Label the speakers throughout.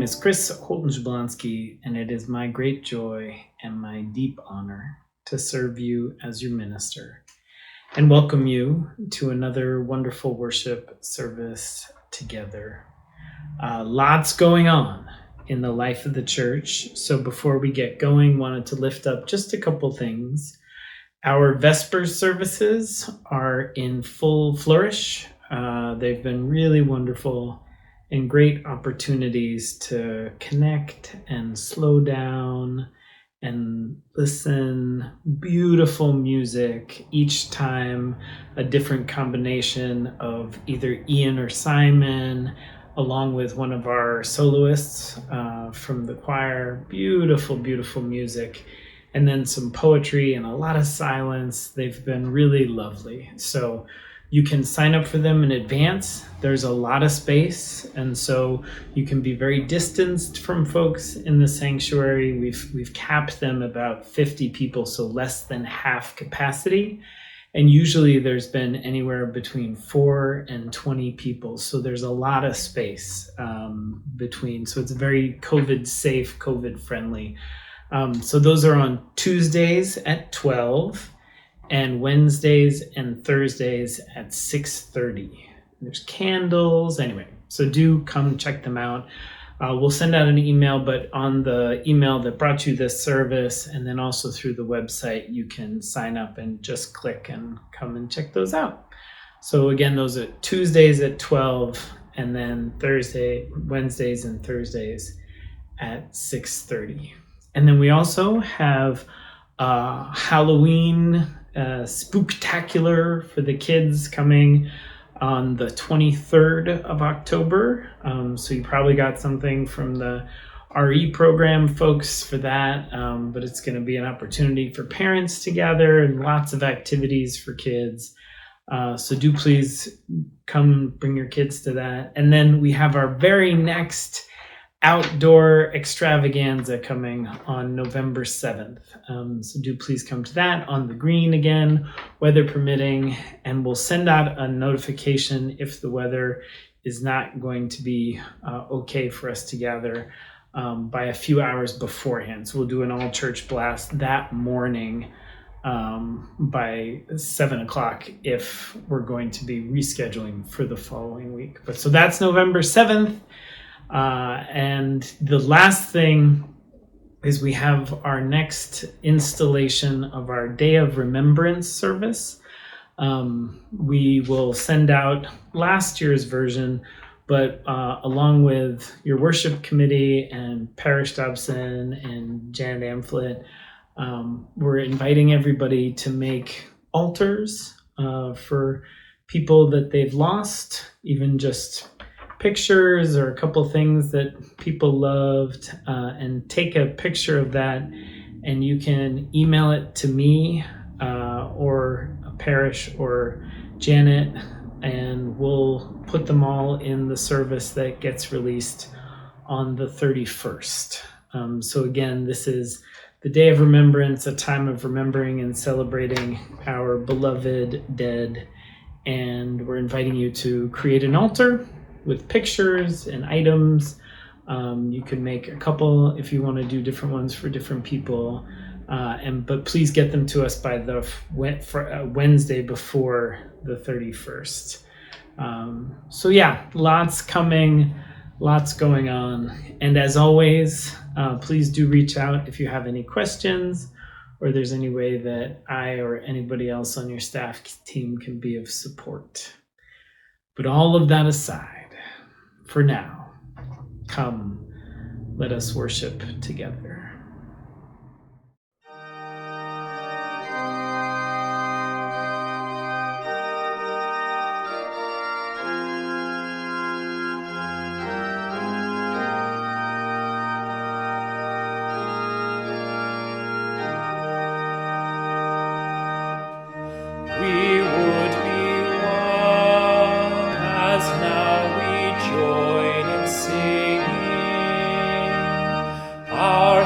Speaker 1: is Chris Holton Jablonski, and it is my great joy and my deep honor to serve you as your minister and welcome you to another wonderful worship service together. Lots going on in the life of the church. So before we get going, wanted to lift up just a couple things. Our Vespers services are in full flourish. They've been really wonderful and great opportunities to connect and slow down and listen. Beautiful music each time, a different combination of either Ian or Simon, along with one of our soloists from the choir. Beautiful, beautiful music. And then some poetry and a lot of silence. They've been really lovely. So you can sign up for them in advance. There's a lot of space, and so you can be very distanced from folks in the sanctuary. We've capped them about 50 people, so less than half capacity. And usually there's been anywhere between 4 and 20 people. So there's a lot of space between. So it's very COVID safe, COVID friendly. So those are on Tuesdays at 12 and Wednesdays and Thursdays at 6:30. There's candles. Anyway, so do come check them out. We'll send out an email, but on the email that brought you this service, and then also through the website, you can sign up and just click and come and check those out. So again, those are Tuesdays at 12, and then Wednesdays and Thursdays at 6:30. And then we also have Halloween spooktacular for the kids coming on the 23rd of October. So you probably got something from the RE program folks for that, but it's going to be an opportunity for parents to gather and lots of activities for kids. So do please come bring your kids to that. And then we have our very next outdoor extravaganza coming on November 7th. So do please come to that on the green again, weather permitting, and we'll send out a notification if the weather is not going to be okay for us to gather by a few hours beforehand. So we'll do an all church blast that morning by 7 o'clock if we're going to be rescheduling for the following week. But so that's November 7th. And the last thing is we have our next installation of our Day of Remembrance service. We will send out last year's version, but along with your worship committee and Parish Dobson and Janet Amphlett, we're inviting everybody to make altars for people that they've lost, even just pictures or a couple things that people loved, and take a picture of that, and you can email it to me or a Parish or Janet, and we'll put them all in the service that gets released on the 31st. So again, this is the Day of Remembrance, a time of remembering and celebrating our beloved dead, and we're inviting you to create an altar with pictures and items. You can make a couple if you want to do different ones for different people, but please get them to us by the Wednesday before the 31st. So yeah, lots coming, lots going on. And as always, please do reach out if you have any questions or there's any way that I or anybody else on your staff team can be of support. But all of that aside, for now, come, let us worship together.
Speaker 2: Our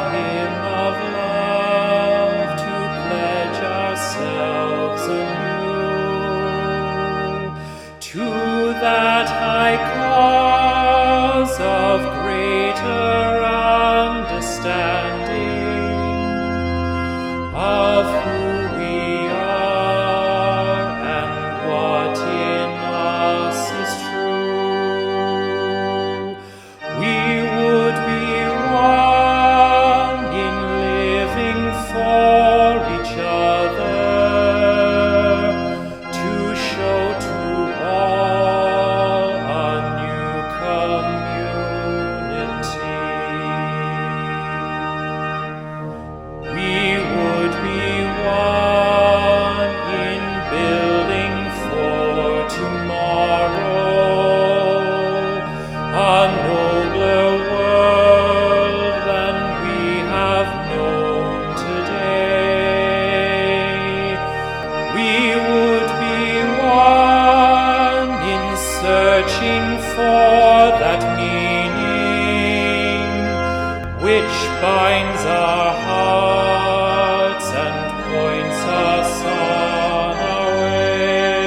Speaker 2: binds our hearts and points us on our way.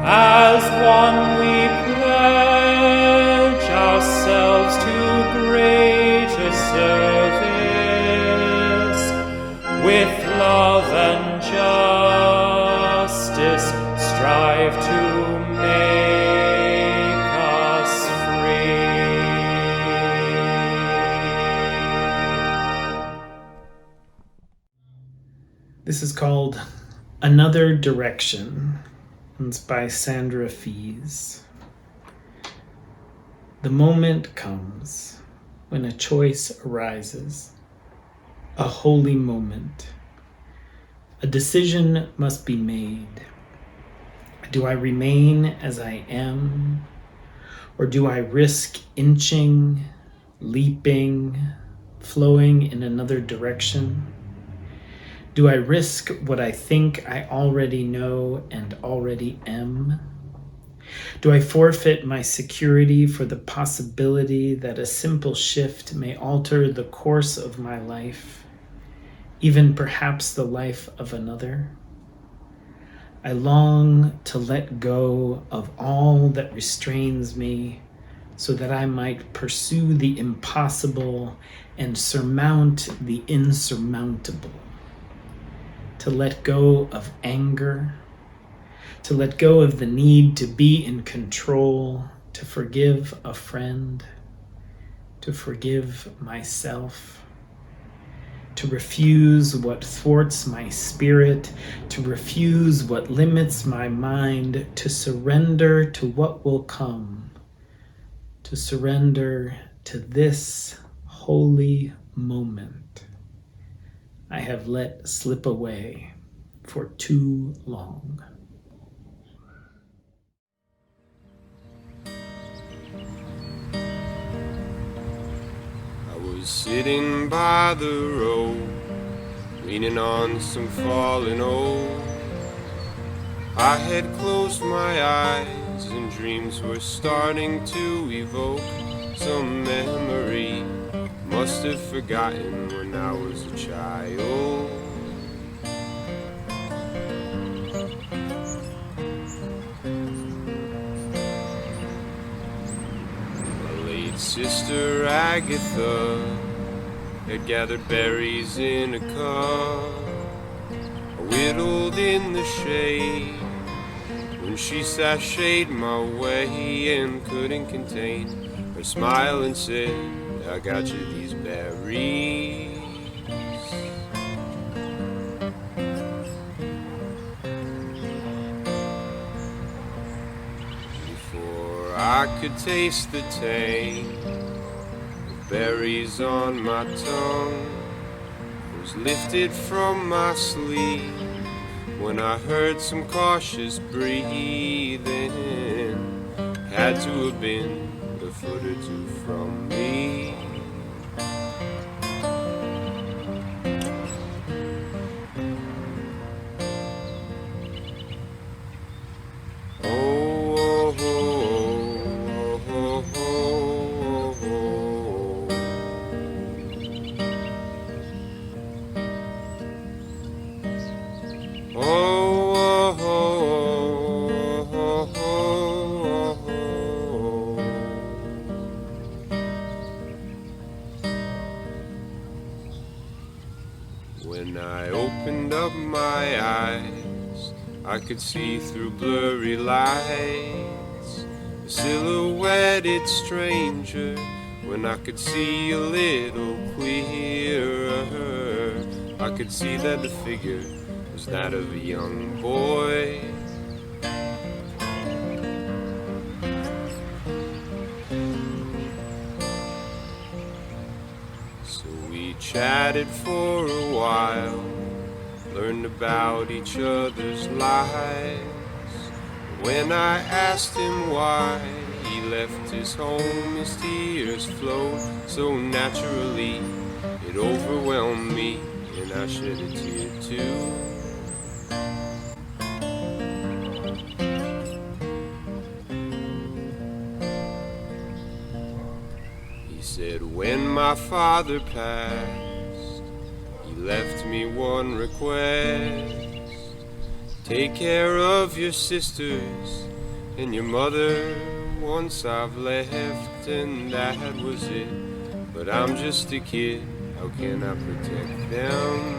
Speaker 2: As one we pledge ourselves to greater service, with love and justice strive to make us free.
Speaker 1: This is called Another Direction. It's by Sandra Fees. The moment comes when a choice arises, a holy moment. A decision must be made. Do I remain as I am, or do I risk inching, leaping, flowing in another direction? Do I risk what I think I already know and already am? Do I forfeit my security for the possibility that a simple shift may alter the course of my life, even perhaps the life of another? I long to let go of all that restrains me so that I might pursue the impossible and surmount the insurmountable. To let go of anger, to let go of the need to be in control, to forgive a friend, to forgive myself, to refuse what thwarts my spirit, to refuse what limits my mind, to surrender to what will come, to surrender to this holy moment I have let slip away for too long.
Speaker 3: I was sitting by the road, leaning on some fallen oak. I had closed my eyes and dreams were starting to evoke some memory. Must have forgotten when I was a child. My late sister Agatha had gathered berries in a cup, whittled in the shade when she sashayed my way and couldn't contain her smile and said, I got you these berries. Before I could taste the tang of berries on my tongue, I was lifted from my sleep when I heard some cautious breathing. Had to have been a foot or two from me. When I opened up my eyes, I could see through blurry lights a silhouetted stranger. When I could see a little clearer, I could see that the figure was that of a young boy. So we chatted for a while, learned about each other's lives. When I asked him why he left his home, his tears flowed so naturally, it overwhelmed me, and I shed a tear too. He said when my father passed, he left me one request. Take care of your sisters and your mother once I've left, and that was it. But I'm just a kid, how can I protect them?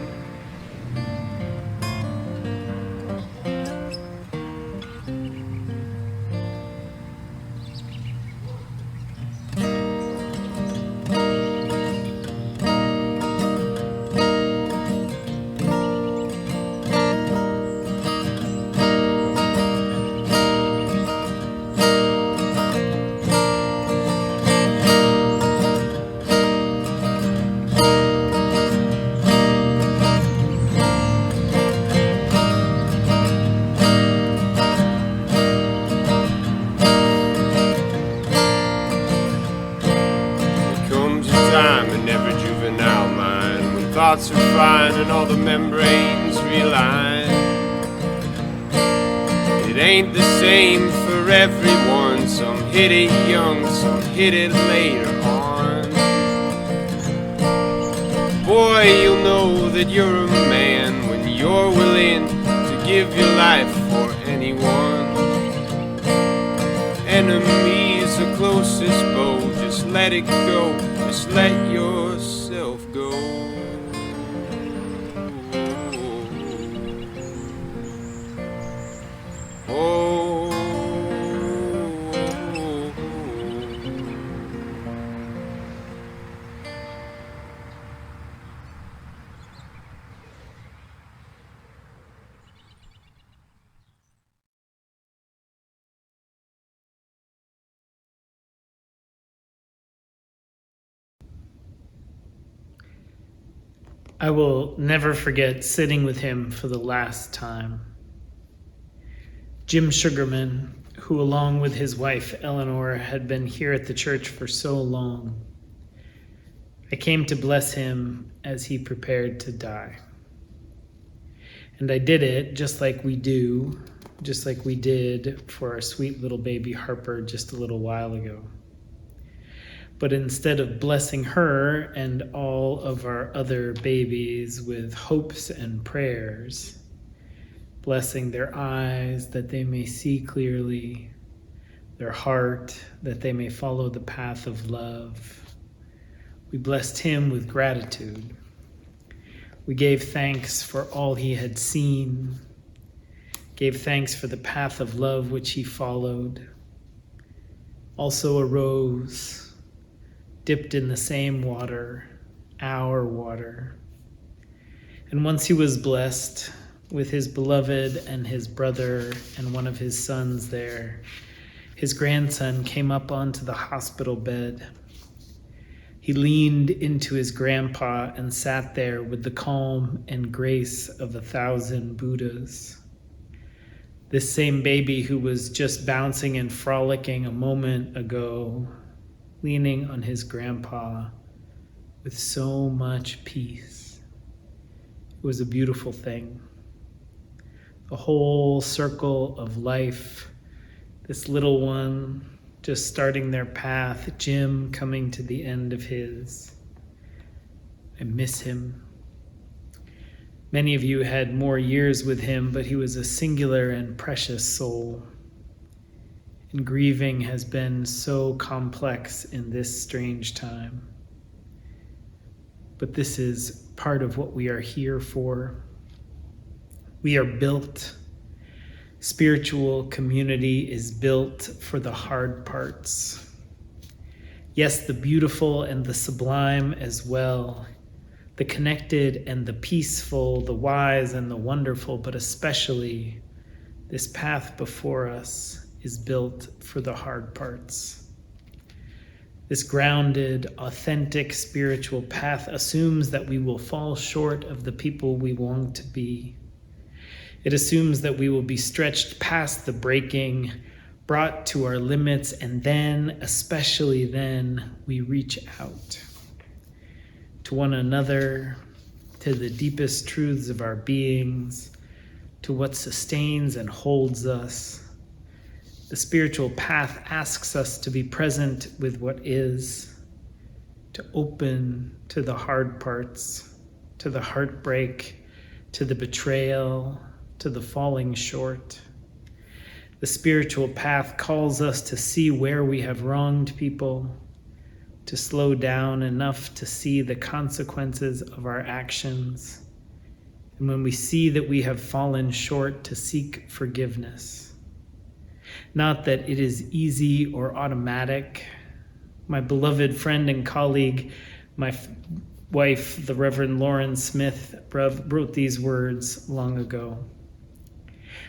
Speaker 3: Thoughts are fine and all the membranes realign. It ain't the same for everyone. Some hit it young, some hit it later on. Boy, you'll know that you're a man when you're willing to give your life for anyone. Enemies are closest foe. Just let it go, just let yourself go.
Speaker 1: I will never forget sitting with him for the last time. Jim Sugarman, who along with his wife Eleanor had been here at the church for so long. I came to bless him as he prepared to die. And I did it just like we do, just like we did for our sweet little baby Harper just a little while ago. But instead of blessing her and all of our other babies with hopes and prayers, blessing their eyes that they may see clearly, their heart that they may follow the path of love, we blessed him with gratitude. We gave thanks for all he had seen, gave thanks for the path of love which he followed, also arose, dipped in the same water, our water. And once he was blessed with his beloved and his brother and one of his sons there, his grandson came up onto the hospital bed. He leaned into his grandpa and sat there with the calm and grace of 1,000 Buddhas. This same baby who was just bouncing and frolicking a moment ago, leaning on his grandpa with so much peace. It was a beautiful thing. The whole circle of life, this little one just starting their path, Jim coming to the end of his. I miss him. Many of you had more years with him, but he was a singular and precious soul. And grieving has been so complex in this strange time. But this is part of what we are here for. We are built. Spiritual community is built for the hard parts. Yes, the beautiful and the sublime as well. The connected and the peaceful, the wise and the wonderful, but especially this path before us is built for the hard parts. This grounded, authentic spiritual path assumes that we will fall short of the people we want to be. It assumes that we will be stretched past the breaking, brought to our limits, and then, especially then, we reach out to one another, to the deepest truths of our beings, to what sustains and holds us. The spiritual path asks us to be present with what is, to open to the hard parts, to the heartbreak, to the betrayal, to the falling short. The spiritual path calls us to see where we have wronged people, to slow down enough to see the consequences of our actions, and when we see that we have fallen short, to seek forgiveness. Not that it is easy or automatic. My beloved friend and colleague, my wife, the Reverend Lauren Smith, wrote these words long ago.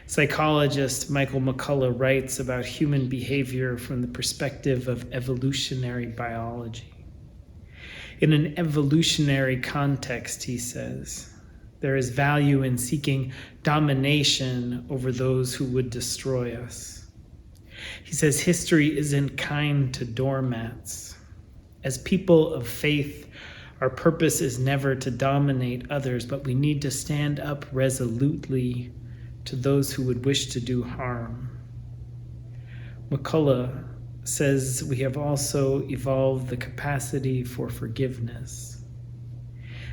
Speaker 1: Psychologist Michael McCullough writes about human behavior from the perspective of evolutionary biology. In an evolutionary context, he says, there is value in seeking domination over those who would destroy us. He says history isn't kind to doormats. As people of faith, our purpose is never to dominate others, but we need to stand up resolutely to those who would wish to do harm. McCullough says we have also evolved the capacity for forgiveness.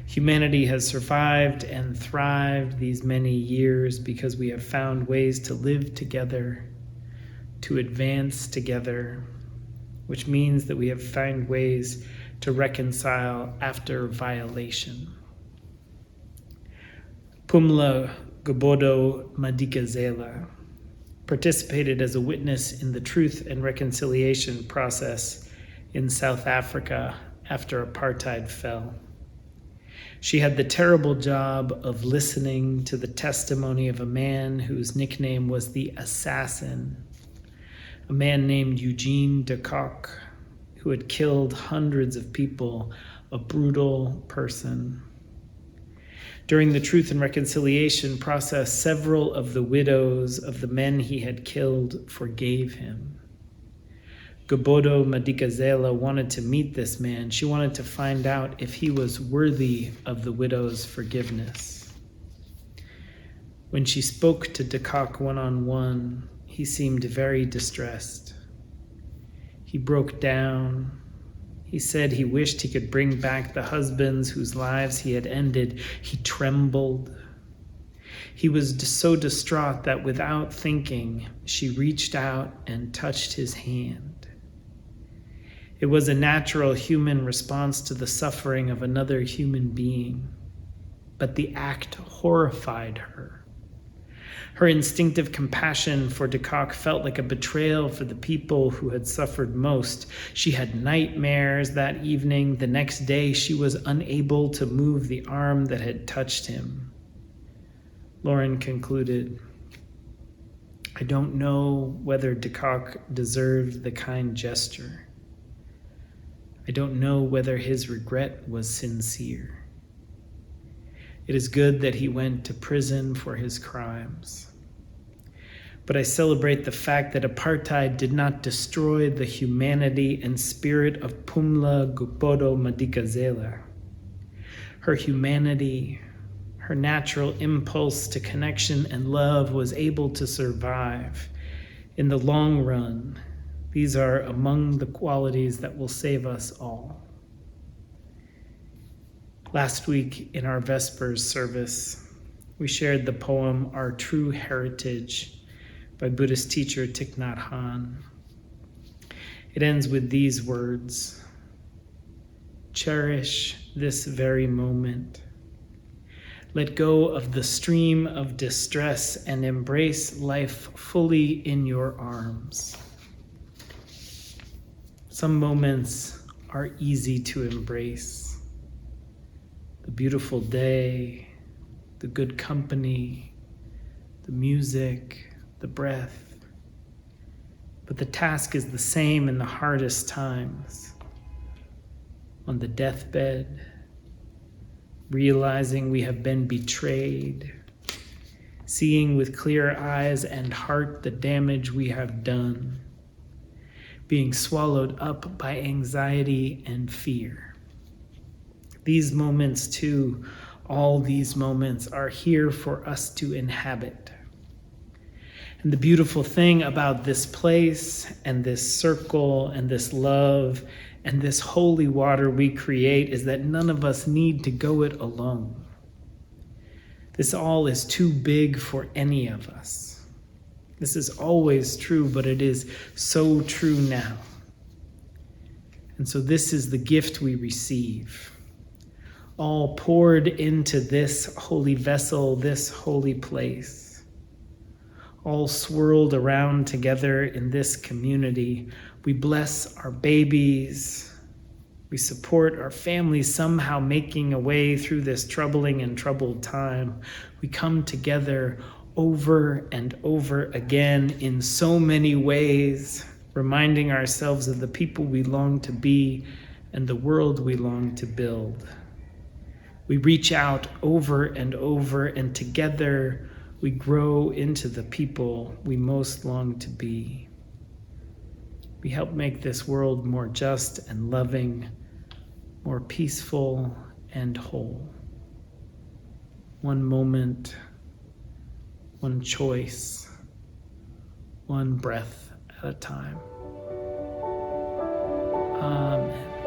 Speaker 1: Humanity has survived and thrived these many years because we have found ways to live together, to advance together, which means that we have found ways to reconcile after violation. Pumla Gobodo Madikizela participated as a witness in the truth and reconciliation process in South Africa after apartheid fell. She had the terrible job of listening to the testimony of a man whose nickname was the Assassin, a man named Eugene de Kock, who had killed hundreds of people, a brutal person. During the Truth and Reconciliation process, several of the widows of the men he had killed forgave him. Gobodo Madikizela wanted to meet this man. She wanted to find out if he was worthy of the widow's forgiveness. When she spoke to de Kock one-on-one, he seemed very distressed. He broke down. He said he wished he could bring back the husbands whose lives he had ended. He trembled. He was so distraught that without thinking, she reached out and touched his hand. It was a natural human response to the suffering of another human being, but the act horrified her. Her instinctive compassion for de Kock felt like a betrayal for the people who had suffered most. She had nightmares that evening. The next day, she was unable to move the arm that had touched him. Lauren concluded, I don't know whether de Kock deserved the kind gesture. I don't know whether his regret was sincere. It is good that he went to prison for his crimes. But I celebrate the fact that apartheid did not destroy the humanity and spirit of Pumla Gobodo Madikizela. Her humanity, her natural impulse to connection and love was able to survive. In the long run, these are among the qualities that will save us all. Last week in our Vespers service, we shared the poem Our True Heritage by Buddhist teacher Thich Nhat Hanh. It ends with these words, cherish this very moment. Let go of the stream of distress and embrace life fully in your arms. Some moments are easy to embrace. The beautiful day, the good company, the music, the breath. But the task is the same in the hardest times. On the deathbed, realizing we have been betrayed, seeing with clear eyes and heart the damage we have done, being swallowed up by anxiety and fear. These moments too, all these moments are here for us to inhabit. And the beautiful thing about this place and this circle and this love And this holy water we create is that none of us need to go it alone. This all is too big for any of us. This is always true, but it is so true now. And so this is the gift we receive, all poured into this holy vessel, this holy place, all swirled around together in this community. We bless our babies. We support our families somehow making a way through this troubling and troubled time. We come together over and over again in so many ways, reminding ourselves of the people we long to be and the world we long to build. We reach out over and over, and together we grow into the people we most long to be. We help make this world more just and loving, more peaceful and whole. One moment, one choice, one breath at a time. Amen.